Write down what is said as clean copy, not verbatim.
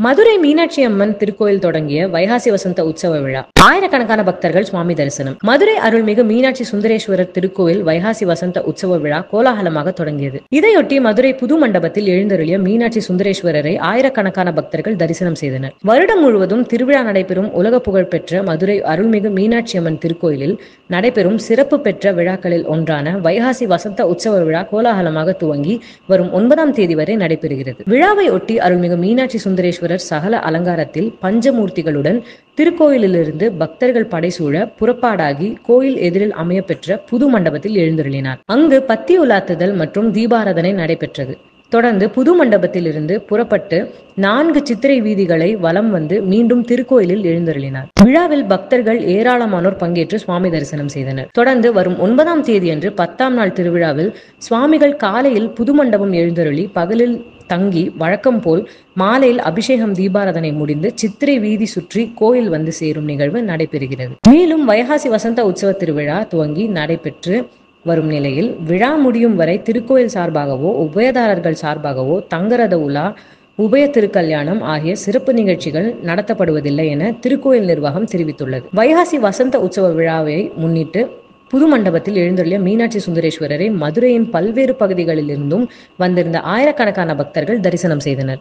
மதுரை மீனாட்சி அம்மன் திருக்கோயில் தொடங்கிய வைகாசி வசந்த உற்சவ விழா. ஆயிரக்கணக்கான பக்தர்கள் சுவாமி தரிசனம். மதுரை அருள்மிகு மீனாட்சி சுந்தரேஸ்வரர் திருக்கோயில் வைகாசி வசந்த உற்சவ விழா கோலாகலமாக தொடங்கியது. இதையொட்டி மதுரை புது மண்டபத்தில் எழுந்தருளிய மீனாட்சி சுந்தரேஸ்வரரை ஆயிரக்கணக்கான பக்தர்கள் தரிசனம் செய்தனர். வருடம் முழுவதும் திருவிழா நடைபெறும் உலக புகழ்பெற்ற மதுரை அருள்மிகு மீனாட்சி அம்மன் திருக்கோயிலில் நடைபெறும் சிறப்பு பெற்ற விழாக்களில் ஒன்றான வைகாசி வசந்த உற்சவ விழா கோலாகலமாக துவங்கி வரும் 9ஆம் தேதி வரை நடைபெறுகிறது. விழாவை ஒட்டி அருள்மிகு மீனாட்சி சுந்தரேஸ்வரர் சகல அலங்காரத்தில் பஞ்சமூர்த்திகளுடன் திருக்கோயிலிலிருந்து பக்தர்கள் படைசூழ புறப்பாடாகி கோயில் எதிரில் அமையப்பெற்ற புது மண்டபத்தில் எழுந்தருளினார். அங்கு பத்தி உலாத்துதல் மற்றும் தீபாராதனை நடைபெற்றது. தொடர்ந்து புது மண்டபத்தில் இருந்து புறப்பட்டு 4 சித்திரை வீதிகளை வலம் வந்து மீண்டும் திருக்கோயிலில் எழுந்தருளினார். விழாவில் பக்தர்கள் ஏராளமானோர் பங்கேற்று சுவாமி தரிசனம் செய்தனர். தொடர்ந்து வரும் 9ஆம் தேதியன்று 10ஆம் நாள் திருவிழாவில் சுவாமிகள் காலையில் புது மண்டபம் எழுந்தருளி பகலில் தங்கி வழக்கம் போல் மாலையில் அபிஷேகம் தீபாராதனை முடிந்து சித்திரை வீதி சுற்றி கோயில் வந்து சேரும் நிகழ்வு நடைபெறுகிறது. மேலும் வைகாசி வசந்த உற்சவ திருவிழா துவங்கி நடைபெற்று வரும் நிலையில் விழா முடியும் வரை திருக்கோயில் சார்பாகவோ உபயதாரர்கள் சார்பாகவோ தங்கரத உலா, உபய திருக்கல்யாணம் ஆகிய சிறப்பு நிகழ்ச்சிகள் நடத்தப்படுவதில்லை என திருக்கோயில் நிர்வாகம் தெரிவித்துள்ளது. வைகாசி வசந்த உற்சவ விழாவை முன்னிட்டு புது மண்டபத்தில் எழுந்தருளிய மீனாட்சி சுந்தரேஸ்வரரை மதுரையின் பல்வேறு பகுதிகளில் இருந்தும் வந்திருந்த ஆயிரக்கணக்கான பக்தர்கள் தரிசனம் செய்தனர்.